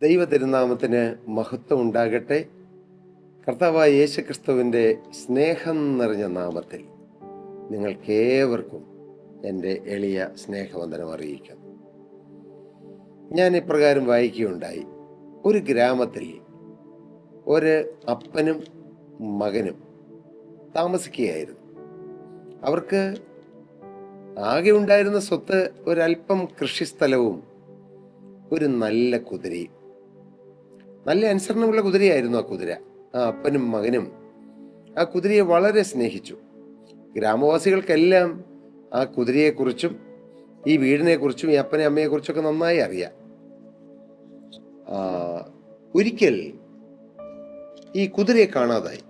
ദൈവ തിരുനാമത്തിന് മഹത്വം ഉണ്ടാകട്ടെ. കർത്താവായ യേശുക്രിസ്തുവിൻ്റെ സ്നേഹം നിറഞ്ഞ നാമത്തിൽ നിങ്ങൾക്കേവർക്കും എൻ്റെ എളിയ സ്നേഹവന്ദനം അറിയിക്കുന്നു. ഞാൻ ഇപ്രകാരം വായിക്കുകയുണ്ടായി. ഒരു ഗ്രാമത്തിൽ ഒരു അപ്പനും മകനും താമസിക്കുകയായിരുന്നു. അവർക്ക് ആകെ ഉണ്ടായിരുന്ന സ്വത്ത് ഒരല്പം കൃഷിസ്ഥലവും ഒരു നല്ല കുതിരയും. നല്ല അനുസരണമുള്ള കുതിരയായിരുന്നു ആ കുതിര. ആ അപ്പനും മകനും ആ കുതിരയെ വളരെ സ്നേഹിച്ചു. ഗ്രാമവാസികൾക്കെല്ലാം ആ കുതിരയെക്കുറിച്ചും ഈ വീടിനെക്കുറിച്ചും ഈ അപ്പനെ അമ്മയെക്കുറിച്ചൊക്കെ നന്നായി അറിയാം. ഒരിക്കൽ ഈ കുതിരയെ കാണാതായി.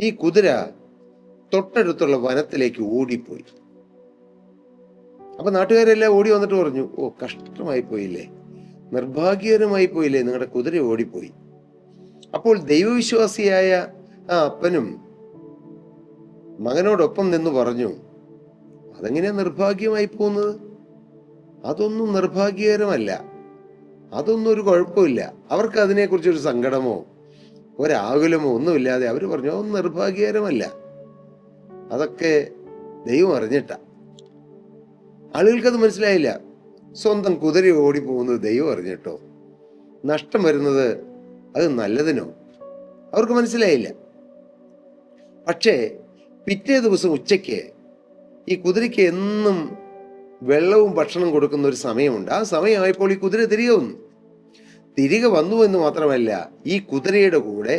ഈ കുതിര തൊട്ടടുത്തുള്ള വനത്തിലേക്ക് ഓടിപ്പോയി. അപ്പൊ നാട്ടുകാരെല്ലാം ഓടി വന്നിട്ട് പറഞ്ഞു, ഓ, കഷ്ടമായി പോയില്ലേ, നിർഭാഗ്യകരമായി പോയില്ലേ, നിങ്ങളുടെ കുതിര ഓടിപ്പോയി. അപ്പോൾ ദൈവവിശ്വാസിയായ ആ അപ്പനും മകനോടൊപ്പം നിന്ന് പറഞ്ഞു, അതെങ്ങനെയാ നിർഭാഗ്യമായി പോകുന്നത്? അതൊന്നും നിർഭാഗ്യകരമല്ല, അതൊന്നും ഒരു കുഴപ്പമില്ല. അവർക്ക് അതിനെക്കുറിച്ചൊരു സങ്കടമോ ഒരാകുലമോ ഒന്നുമില്ലാതെ അവർ പറഞ്ഞു, അതൊന്നും നിർഭാഗ്യകരമല്ല, അതൊക്കെ ദൈവം അറിഞ്ഞിട്ടാ. ആളുകൾക്കത് മനസ്സിലായില്ല. സ്വന്തം കുതിര ഓടി പോകുന്നത് ദൈവം അറിഞ്ഞിട്ടോ, നഷ്ടം വരുന്നത് അത് നല്ലതിനോ, അവർക്ക് മനസ്സിലായില്ല. പക്ഷേ പിറ്റേ ദിവസം ഉച്ചയ്ക്ക് ഈ കുതിരയ്ക്ക് എന്നും വെള്ളവും ഭക്ഷണം കൊടുക്കുന്ന ഒരു സമയമുണ്ട്. ആ സമയമായപ്പോൾ ഈ കുതിര തിരികെ വന്നു എന്ന് മാത്രമല്ല, ഈ കുതിരയുടെ കൂടെ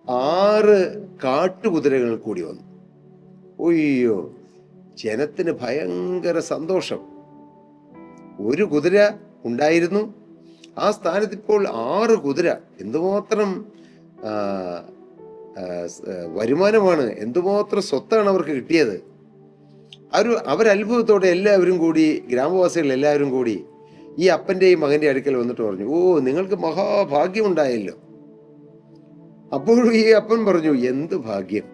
6 കാട്ടുകുതിരകൾ കൂടി വന്നു. ഒയ്യോ, ജനത്തിന് ഭയങ്കര സന്തോഷം. ഒരു കുതിര ഉണ്ടായിരുന്നു, ആ സ്ഥാനത്ത് ഇപ്പോൾ 6 കുതിര. എന്തുമാത്രം വരുമാനമാണ്, എന്തുമാത്രം സ്വത്താണ് അവർക്ക് കിട്ടിയത്. അവരത്ഭുതത്തോടെ എല്ലാവരും കൂടി, ഗ്രാമവാസികൾ എല്ലാവരും കൂടി ഈ അപ്പൻ്റെയും മകൻ്റെ അടുക്കൽ വന്നിട്ട് പറഞ്ഞു, ഓ, നിങ്ങൾക്ക് മഹാഭാഗ്യമുണ്ടായല്ലോ. അപ്പോൾ ഈ അപ്പൻ പറഞ്ഞു, എന്ത് ഭാഗ്യം?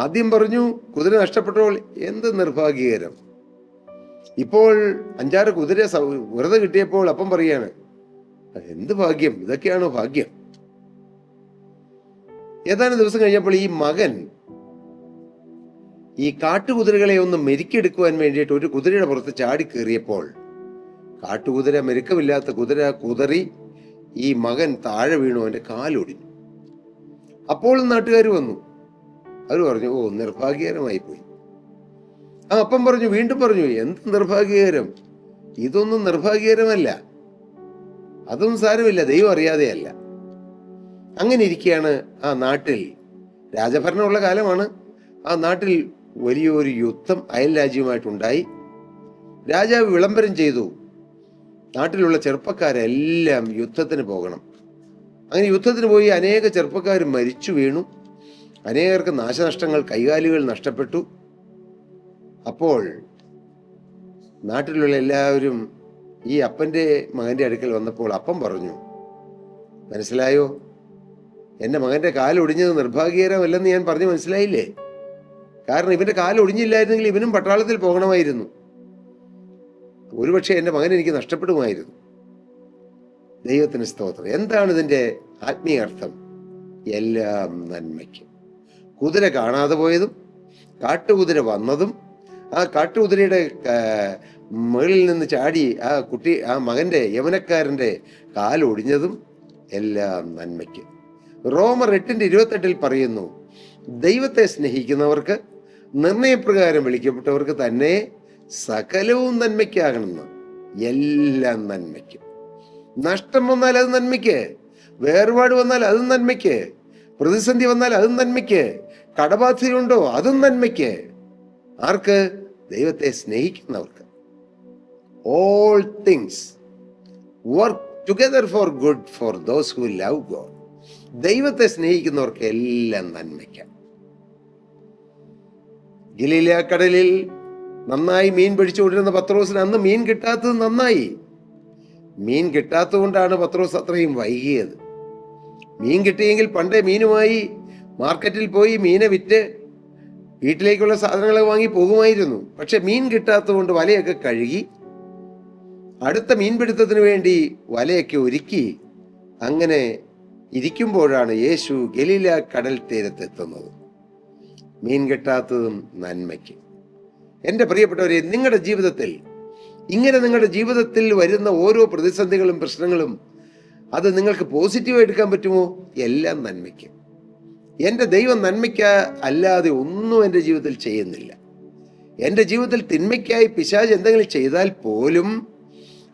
ആദ്യം പറഞ്ഞു കുതിര നഷ്ടപ്പെട്ടപ്പോൾ എന്ത് നിർഭാഗ്യകരം. ഇപ്പോൾ 5-6 കുതിര വെറുതെ കിട്ടിയപ്പോൾ അപ്പം പറയാണ്, എന്ത് ഭാഗ്യം, ഇതൊക്കെയാണോ ഭാഗ്യം? ഏതാനും ദിവസം കഴിഞ്ഞപ്പോൾ ഈ മകൻ ഈ കാട്ടുകുതിരകളെ ഒന്ന് മെരുക്കിയെടുക്കുവാൻ വേണ്ടിയിട്ട് ഒരു കുതിരയുടെ പുറത്ത് ചാടി കയറിയപ്പോൾ കാട്ടുകുതിര, മെരുക്കമില്ലാത്ത കുതിര കുതറി ഈ മകൻ താഴെ വീണു, അവന്റെ കാലൊടിഞ്ഞു. അപ്പോൾ നാട്ടുകാർ വന്നു. അവർ പറഞ്ഞു, ഓ, നിർഭാഗ്യകരമായി പോയി. ആ അപ്പം പറഞ്ഞു, വീണ്ടും പറഞ്ഞു, എന്ത് നിർഭാഗ്യകരം, ഇതൊന്നും നിർഭാഗ്യകരമല്ല, അതൊന്നും സാരമില്ല, ദൈവം അറിയാതെയല്ല. അങ്ങനെ ഇരിക്കുകയാണ് ആ നാട്ടിൽ, രാജഭരണമുള്ള കാലമാണ്, ആ നാട്ടിൽ വലിയൊരു യുദ്ധം അയൽ രാജ്യവുമായിട്ടുണ്ടായി. രാജാവ് വിളംബരം ചെയ്തു, നാട്ടിലുള്ള ചെറുപ്പക്കാരെല്ലാം യുദ്ധത്തിന് പോകണം. അങ്ങനെ യുദ്ധത്തിന് പോയി അനേക ചെറുപ്പക്കാർ മരിച്ചു വീണു, അനേകർക്ക് നാശനഷ്ടങ്ങൾ, കൈകാലുകൾ നഷ്ടപ്പെട്ടു. അപ്പോൾ നാട്ടിലുള്ള എല്ലാവരും ഈ അപ്പൻ്റെ മകൻ്റെ അടുക്കൽ വന്നപ്പോൾ അപ്പം പറഞ്ഞു, മനസ്സിലായോ, എൻ്റെ മകൻ്റെ കാലൊടിഞ്ഞത് നിർഭാഗ്യകരമല്ലെന്ന് ഞാൻ പറഞ്ഞു മനസ്സിലായില്ലേ? കാരണം ഇവൻ്റെ കാലൊടിഞ്ഞില്ലായിരുന്നെങ്കിൽ ഇവനും പട്ടാളത്തിൽ പോകണമായിരുന്നു, ഒരുപക്ഷെ എൻ്റെ മകൻ എനിക്ക് നഷ്ടപ്പെടുമായിരുന്നു. ദൈവത്തിന് സ്തോത്രം. എന്താണ് ഇതിൻ്റെ ആത്മീയ അർത്ഥം? എല്ലാം നന്മയ്ക്ക്. കുതിര കാണാതെ പോയതും കാട്ടുകുതിര വന്നതും ആ കാട്ടുകുതിരയുടെ മുകളിൽ നിന്ന് ചാടി ആ മകന്റെ യവനക്കാരന്റെ കാലൊടിഞ്ഞതും എല്ലാം നന്മയ്ക്ക്. റോമർ 8:28 പറയുന്നു, ദൈവത്തെ സ്നേഹിക്കുന്നവർക്ക്, നിർണയപ്രകാരം വിളിക്കപ്പെട്ടവർക്ക് തന്നെ സകലവും നന്മയ്ക്കാകണമെന്ന്. എല്ലാം നന്മയ്ക്ക്. നഷ്ടം വന്നാൽ അത് നന്മയ്ക്ക്, വേർപാട് വന്നാൽ അതും നന്മയ്ക്ക്, പ്രതിസന്ധി വന്നാൽ അതും നന്മയ്ക്ക്, കടബാധ്യതയുണ്ടോ അതും നന്മയ്ക്ക്. ആർക്ക്? ദൈവത്തെ സ്നേഹിക്കുന്നവർക്ക്. All things work together for good for those who love God. ദൈവത്തെ സ്നേഹിക്കുന്നവർക്ക് എല്ലാം നന്മയ്ക്കാണ്. ഗലീലയ കടലിൽ നന്നായി മീൻ പിടിച്ചുകൊണ്ടിരുന്ന പത്രോസിന് അന്ന് മീൻ കിട്ടാത്തത് നന്നായി. മീൻ കിട്ടാത്തത് കൊണ്ടാണ് പത്രോസ് അത്രയും വൈകിയത്. മീൻ കിട്ടിയെങ്കിൽ പണ്ടേ മീനുമായി മാർക്കറ്റിൽ പോയി മീനെ വിറ്റ് വീട്ടിലേക്കുള്ള സാധനങ്ങൾ വാങ്ങി പോകുമായിരുന്നു. പക്ഷെ മീൻ കിട്ടാത്തത് കൊണ്ട് വലയൊക്കെ കഴുകി അടുത്ത മീൻപിടുത്തത്തിന് വേണ്ടി വലയൊക്കെ ഒരുക്കി അങ്ങനെ ഇരിക്കുമ്പോഴാണ് യേശു ഗലീല കടൽ തീരത്തെത്തുന്നത്. മീൻ കിട്ടാത്തതും നന്മയ്ക്ക്. എൻ്റെ പ്രിയപ്പെട്ടവരെ, നിങ്ങളുടെ ജീവിതത്തിൽ നിങ്ങളുടെ ജീവിതത്തിൽ വരുന്ന ഓരോ പ്രതിസന്ധികളും പ്രശ്നങ്ങളും അത് നിങ്ങൾക്ക് പോസിറ്റീവായി എടുക്കാൻ പറ്റുമോ? എല്ലാം നന്മയ്ക്ക്. എൻ്റെ ദൈവം നന്മയ്ക്ക് അല്ലാതെ ഒന്നും എൻ്റെ ജീവിതത്തിൽ ചെയ്യുന്നില്ല. എൻ്റെ ജീവിതത്തിൽ തിന്മയ്ക്കായി പിശാച് എന്തെങ്കിലും ചെയ്താൽ പോലും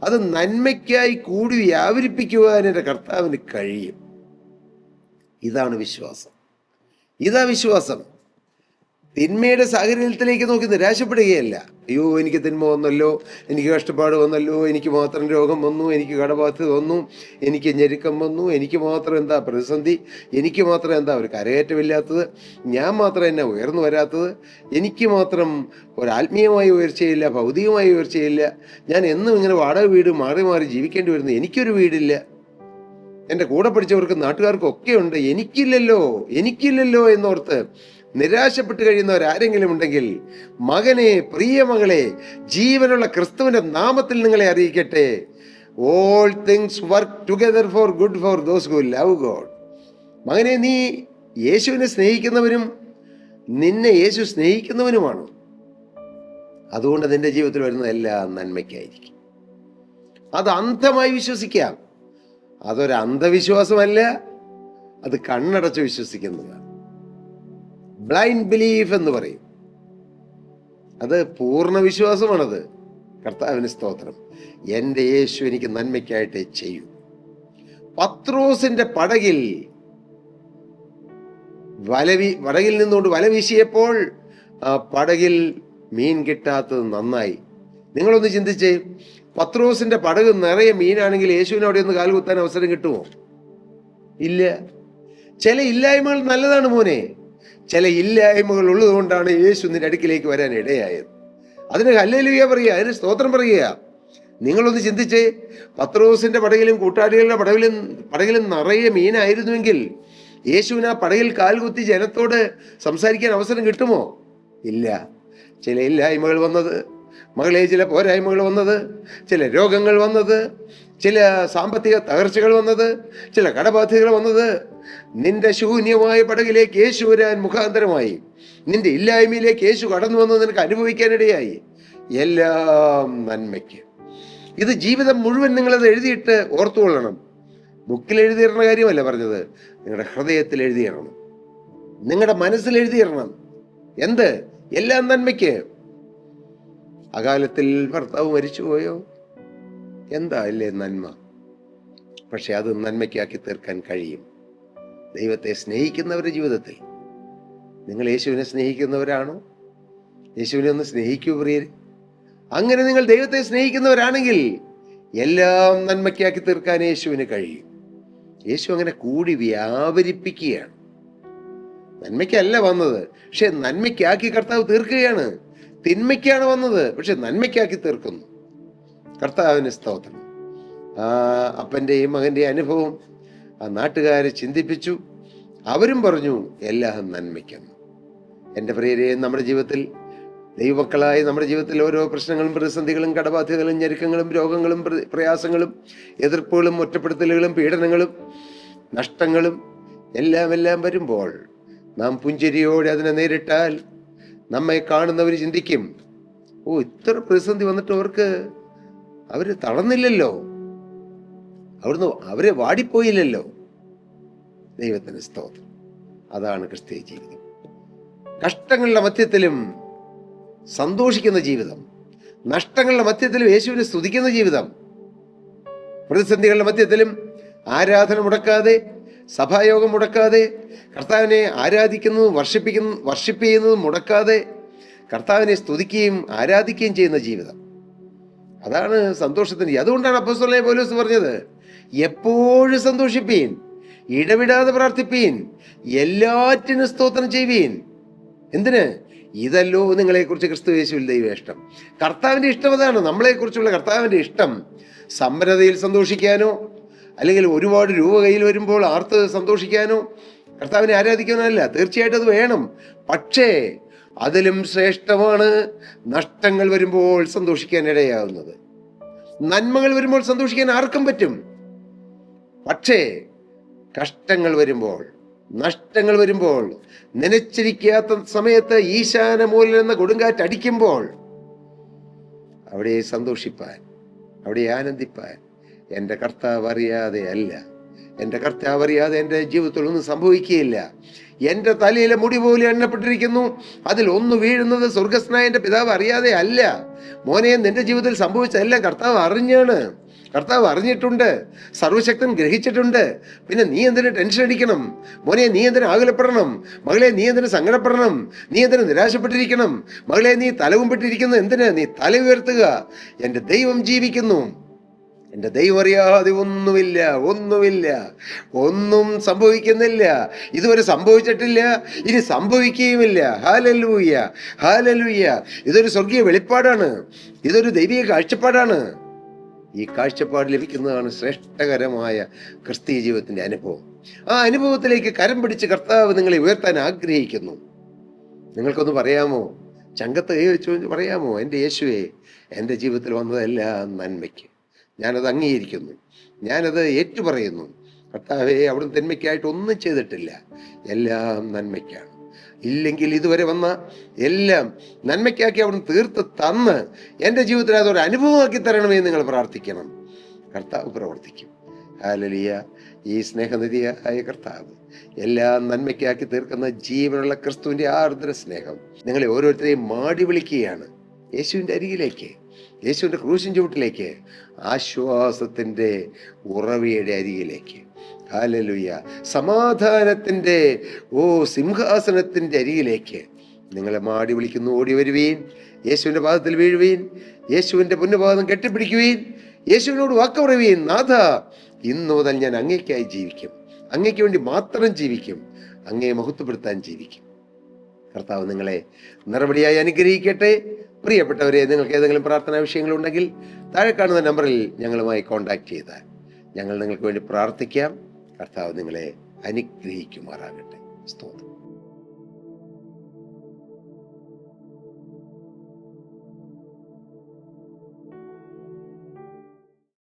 അത് നന്മയ്ക്കായി കൂടി വ്യാപരിപ്പിക്കുവാൻ എൻ്റെ കർത്താവിന് കഴിയും. ഇതാണ് വിശ്വാസം. വിശ്വാസം. തിന്മയുടെ സാഹചര്യത്തിലേക്ക് നോക്കി നിരാശപ്പെടുകയല്ല. അയ്യോ, എനിക്ക് തിന്മ വന്നല്ലോ, എനിക്ക് കഷ്ടപ്പാട് വന്നല്ലോ, എനിക്ക് മാത്രം രോഗം വന്നു, എനിക്ക് കടബാധ്യത വന്നു, എനിക്ക് ഞെരുക്കം വന്നു, എനിക്ക് മാത്രം എന്താ പ്രതിസന്ധി, എനിക്ക് മാത്രം എന്താ ഒരു കരകയറ്റമില്ലാത്തത്, ഞാൻ മാത്രം എന്നാ ഉയർന്നു വരാത്തത്, എനിക്ക് മാത്രം ഒരാത്മീയമായ ഉയർച്ചയില്ല, ഭൗതികമായ ഉയർച്ചയില്ല, ഞാൻ എന്നും ഇങ്ങനെ വാടക വീട് മാറി മാറി ജീവിക്കേണ്ടി വരുന്നു, എനിക്കൊരു വീടില്ല, എൻ്റെ കൂടെ പഠിച്ചവർക്കും നാട്ടുകാർക്കും ഒക്കെ ഉണ്ട്, എനിക്കില്ലല്ലോ എന്നോർത്ത് നിരാശപ്പെട്ട് കഴിയുന്നവരാരെങ്കിലും ഉണ്ടെങ്കിൽ, മകനെ, പ്രിയ മകളെ, ജീവനുള്ള ക്രിസ്തുവിന്റെ നാമത്തിൽ നിങ്ങളെ അറിയിക്കട്ടെ, all things work together for good for those who love God. മകനെ, നീ യേശുവിനെ സ്നേഹിക്കുന്നവനും നിന്നെ യേശു സ്നേഹിക്കുന്നവനുമാണ്. അതുകൊണ്ട് നിന്റെ ജീവിതത്തിൽ വരുന്ന എല്ലാം നന്മയ്ക്കായിരിക്കും. അത് അന്ധമായി വിശ്വസിക്കാം. അതൊരു അന്ധവിശ്വാസമല്ല, അത് കണ്ണടച്ച് വിശ്വസിക്കുന്നതാണ്. ബ്ലൈൻഡ് ബിലീഫ് എന്ന് പറയും. അത് പൂർണ്ണ വിശ്വാസമാണത്. കർത്താവിന് സ്തോത്രം. എൻ്റെ യേശു എനിക്ക് നന്മയ്ക്കായിട്ടേ ചെയ്യൂ. പത്രോസിന്റെ പടകിൽ നിന്നുകൊണ്ട് വല വീശിയപ്പോൾ ആ പടകിൽ മീൻ കിട്ടാത്തത് നന്നായി. നിങ്ങളൊന്ന് ചിന്തിച്ചേ, പത്രോസിന്റെ പടക് നിറയെ മീനാണെങ്കിൽ യേശുവിന് അവിടെ ഒന്ന് കാലുകുത്താൻ അവസരം കിട്ടുമോ? ഇല്ല. ചില ഇല്ലായ്മകൾ നല്ലതാണ് മോനെ. ചില ഇല്ലായ്മകൾ ഉള്ളതുകൊണ്ടാണ് യേശു നിന്റെ അടുക്കിലേക്ക് വരാൻ ഇടയായത്. അതിന് ഹല്ലേലൂയ പറയുക, അതിന് സ്തോത്രം പറയുക. നിങ്ങളൊന്ന് ചിന്തിച്ചേ, പത്രോസിന്റെ പടകിലും കൂട്ടാളികളുടെ പടകിലും നിറയെ മീനായിരുന്നുവെങ്കിൽ യേശുവിന് ആ പടകിൽ കാൽകുത്തി ജനത്തോട് സംസാരിക്കാൻ അവസരം കിട്ടുമോ? ഇല്ല. ചില ഇല്ലായ്മകൾ വന്നത്, മകളെ, ചില പോരായ്മകൾ വന്നത്, ചില രോഗങ്ങൾ വന്നത്, ചില സാമ്പത്തിക തകർച്ചകൾ വന്നത്, ചില കടബാധ്യതകൾ വന്നത് നിന്റെ ശൂന്യമായ പടകിലേക്ക് യേശു വരാൻ മുഖാന്തരമായി. നിന്റെ ഇല്ലായ്മയിലേക്ക് യേശു കടന്നു വന്ന് നിനക്ക് അനുഭവിക്കാനിടയായി. എല്ലാം നന്മയ്ക്ക്. ഇത് ജീവിതം മുഴുവൻ നിങ്ങളത് എഴുതിയിട്ട് ഓർത്തുകൊള്ളണം. ബുക്കിൽ എഴുതിയിടുന്ന കാര്യമല്ല പറഞ്ഞത്, നിങ്ങളുടെ ഹൃദയത്തിൽ എഴുതിയിടണം, നിങ്ങളുടെ മനസ്സിൽ എഴുതിയിടണം. എന്ത്? എല്ലാം നന്മയ്ക്ക്. അകാലത്തിൽ ഭർത്താവ് മരിച്ചുപോയോ? എന്താ അല്ലേ നന്മ? പക്ഷെ അത് നന്മയ്ക്കാക്കി തീർക്കാൻ കഴിയും. ദൈവത്തെ സ്നേഹിക്കുന്നവരുടെ ജീവിതത്തിൽ. നിങ്ങൾ യേശുവിനെ സ്നേഹിക്കുന്നവരാണോ? യേശുവിനെ ഒന്ന് സ്നേഹിക്കൂ പ്രിയരെ. അങ്ങനെ നിങ്ങൾ ദൈവത്തെ സ്നേഹിക്കുന്നവരാണെങ്കിൽ എല്ലാം നന്മയ്ക്കാക്കി തീർക്കാൻ യേശുവിന് കഴിയും. യേശു അങ്ങനെ കൂടി വ്യാപരിപ്പിക്കുകയാണ്. നന്മയ്ക്കല്ല വന്നത്, പക്ഷെ നന്മയ്ക്കാക്കി കർത്താവ് തീർക്കുകയാണ്. തിന്മയ്ക്കാണ് വന്നത്, പക്ഷെ നന്മയ്ക്കാക്കി തീർക്കുന്നു. കർത്താവിന് സ്തോത്രം. ആ അപ്പൻ്റെയും മകൻ്റെയും അനുഭവം ആ നാട്ടുകാരെ ചിന്തിപ്പിച്ചു. അവരും പറഞ്ഞു എല്ലാം നന്മയ്ക്കെന്ന്. എൻ്റെ പ്രിയരെ, നമ്മുടെ ജീവിതത്തിൽ, ദൈവമക്കളായി നമ്മുടെ ജീവിതത്തിൽ ഓരോ പ്രശ്നങ്ങളും പ്രതിസന്ധികളും കടബാധ്യതകളും ഞെരുക്കങ്ങളും രോഗങ്ങളും പ്രയാസങ്ങളും എതിർപ്പുകളും ഒറ്റപ്പെടുത്തലുകളും പീഡനങ്ങളും നഷ്ടങ്ങളും എല്ലാം വരുമ്പോൾ നാം പുഞ്ചിരിയോടെ അതിനെ നേരിട്ടാൽ നമ്മെ കാണുന്നവർ ചിന്തിക്കും, ഓ, ഇത്ര പ്രതിസന്ധി വന്നിട്ട് അവര് തളർന്നില്ലല്ലോ, അവരെ വാടിപ്പോയില്ലല്ലോ. ദൈവത്തിന് സ്തോത്രം. അതാണ് ക്രിസ്തീയ ജീവിതം. കഷ്ടങ്ങളുടെ മധ്യത്തിലും സന്തോഷിക്കുന്ന ജീവിതം, നഷ്ടങ്ങളുടെ മധ്യത്തിലും യേശുവിനെ സ്തുതിക്കുന്ന ജീവിതം, പ്രതിസന്ധികളുടെ മധ്യത്തിലും ആരാധന മുടക്കാതെ, സഭായോഗം മുടക്കാതെ, കർത്താവിനെ ആരാധിക്കുന്നതും വർഷിപ്പ് ചെയ്യുന്നതും മുടക്കാതെ കർത്താവിനെ സ്തുതിക്കുകയും ആരാധിക്കുകയും ചെയ്യുന്ന ജീവിതം. അതാണ് സന്തോഷത്തിന്. അതുകൊണ്ടാണ് അപ്പോസ്തലനായ പൗലോസ് പറഞ്ഞത്, എപ്പോഴും സന്തോഷിപ്പീൻ, ഇടവിടാതെ പ്രാർത്ഥിപ്പീൻ, എല്ലാറ്റിനും സ്തോത്രം ചെയ്യുവീൻ. എന്തിന്? ഇതല്ലോ നിങ്ങളെക്കുറിച്ച് ക്രിസ്തു യേശുവിൽ ദൈവ ഇഷ്ടം. കർത്താവിൻ്റെ ഇഷ്ടം അതാണ്. നമ്മളെക്കുറിച്ചുള്ള കർത്താവിൻ്റെ ഇഷ്ടം സമ്പന്നതയിൽ സന്തോഷിക്കാനോ, അല്ലെങ്കിൽ ഒരുപാട് രൂപ കയ്യിൽ വരുമ്പോൾ ആർത്ത് സന്തോഷിക്കാനോ, കർത്താവിനെ ആരാധിക്കാനോ അല്ല. തീർച്ചയായിട്ടും അത് വേണം. പക്ഷേ അതിലും ശ്രേഷ്ഠമാണ് നഷ്ടങ്ങൾ വരുമ്പോൾ സന്തോഷിക്കാൻ ഇടയാകുന്നത്. നന്മകൾ വരുമ്പോൾ സന്തോഷിക്കാൻ ആർക്കും പറ്റും. പക്ഷേ കഷ്ടങ്ങൾ വരുമ്പോൾ, നഷ്ടങ്ങൾ വരുമ്പോൾ, നനച്ചിരിക്കാത്ത സമയത്ത് ഈശാന മൂലം എന്ന കൊടുങ്കാറ്റ് അടിക്കുമ്പോൾ അവിടെ സന്തോഷിപ്പാൻ, അവിടെ ആനന്ദിപ്പാൻ എൻ്റെ കർത്താവ് അറിയാതെ അല്ല. എൻ്റെ കർത്താവ് അറിയാതെ എൻ്റെ ജീവിതത്തിൽ ഒന്നും സംഭവിക്കുകയില്ല. എൻ്റെ തലയിലെ മുടി പോലെ എണ്ണപ്പെട്ടിരിക്കുന്നു, അതിൽ ഒന്ന് വീഴുന്നത് സ്വർഗസ്നായ എൻ്റെ പിതാവ് അറിയാതെ അല്ല. മോനെ, നിന്റെ ജീവിതത്തിൽ സംഭവിച്ചതെല്ലാം കർത്താവ് അറിഞ്ഞാണ്. കർത്താവ് അറിഞ്ഞിട്ടുണ്ട്, സർവശക്തൻ ഗ്രഹിച്ചിട്ടുണ്ട്. പിന്നെ നീ എന്തിനു ടെൻഷൻ അടിക്കണം? മോനെ, നീ എന്തിനു ആകുലപ്പെടണം? മകളെ, നീ എന്തിനു സങ്കടപ്പെടണം? നീ എന്തിനു നിരാശപ്പെട്ടിരിക്കണം? മകളെ, നീ തലവുംപെട്ടിരിക്കുന്നു എന്തിന്? നീ തല ഉയർത്തുക. എൻ്റെ ദൈവം ജീവിക്കുന്നു. എൻ്റെ ദൈവം അറിയാതെ ഒന്നുമില്ല, ഒന്നുമില്ല, ഒന്നും സംഭവിക്കുന്നില്ല. ഇതുവരെ സംഭവിച്ചിട്ടില്ല, ഇനി സംഭവിക്കുകയുമില്ല. Hallelujah, hallelujah. ഇതൊരു സ്വർഗീയ വെളിപ്പാടാണ്, ഇതൊരു ദൈവിക കാഴ്ചപ്പാടാണ്. ഈ കാഴ്ചപ്പാട് ലഭിക്കുന്നതാണ് ശ്രേഷ്ഠകരമായ ക്രിസ്തീയ ജീവിതത്തിൻ്റെ അനുഭവം. ആ അനുഭവത്തിലേക്ക് കരം പിടിച്ച് കർത്താവ് നിങ്ങളെ ഉയർത്താൻ ആഗ്രഹിക്കുന്നു. നിങ്ങൾക്കൊന്ന് പറയാമോ? ചങ്കത്ത് കൈ വെച്ചു പറയാമോ? എൻ്റെ യേശുവേ, എൻ്റെ ജീവിതത്തിൽ വന്നതെല്ലാം നന്മയ്ക്ക്. ഞാനത് അംഗീകരിക്കുന്നു, ഞാനത് ഏറ്റുപറയുന്നു. കർത്താവേ, അവിടുന്ന് തിന്മയ്ക്കായിട്ട് ഒന്നും ചെയ്തിട്ടില്ല, എല്ലാം നന്മയ്ക്കാണ്. ഇല്ലെങ്കിൽ ഇതുവരെ വന്ന എല്ലാം നന്മയ്ക്കാക്കി അവിടുന്ന് തീർത്ത് തന്ന് എൻ്റെ ജീവിതത്തിൽ അതൊരു അനുഭവമാക്കി തരണമേ നിങ്ങൾ പ്രാർത്ഥിക്കണം. കർത്താവ് പ്രവർത്തിക്കും. ഹല്ലേലൂയ. ഈ സ്നേഹനിധിയായ കർത്താവ് എല്ലാം നന്മയ്ക്കാക്കി തീർക്കുന്ന ജീവനുള്ള ക്രിസ്തുവിൻ്റെ ആർദ്ര സ്നേഹം നിങ്ങളെ ഓരോരുത്തരെയും മാടി വിളിക്കുകയാണ് യേശുവിൻ്റെ അരികിലേക്ക്, യേശുവിൻ്റെ ക്രൂശിൻ ചുവട്ടിലേക്ക്, ആശ്വാസത്തിൻ്റെ ഉറവിയുടെ അരികിലേക്ക്. ഹല്ലേലൂയ. സമാധാനത്തിൻ്റെ സിംഹാസനത്തിൻ്റെ അരികിലേക്ക് നിങ്ങളെ മാടി വിളിക്കുന്നു. ഓടി വരുവീൻ, യേശുവിൻ്റെ പാദത്തിൽ വീഴുവീൻ, യേശുവിൻ്റെ പുണ്യപാദം കെട്ടിപ്പിടിക്കുവീൻ, യേശുവിനോട് വാക്ക് പറയുവീൻ. നാഥ, ഇന്നു മുതൽ ഞാൻ അങ്ങേക്കായി ജീവിക്കും, അങ്ങേക്ക് വേണ്ടി മാത്രം ജീവിക്കും, അങ്ങയെ മഹത്വപ്പെടുത്താൻ ജീവിക്കും. കർത്താവ് നിങ്ങളെ നിറപടിയായി അനുഗ്രഹിക്കട്ടെ. പ്രിയപ്പെട്ടവരെ, നിങ്ങൾക്ക് ഏതെങ്കിലും പ്രാർത്ഥനാ വിഷയങ്ങളുണ്ടെങ്കിൽ താഴെ കാണുന്ന നമ്പറിൽ ഞങ്ങളുമായി കോൺടാക്ട് ചെയ്താൽ ഞങ്ങൾ നിങ്ങൾക്ക് വേണ്ടി പ്രാർത്ഥിക്കാം. കർത്താവ് നിങ്ങളെ അനുഗ്രഹിക്കുമാറാകട്ടെ. സ്തോത്രം.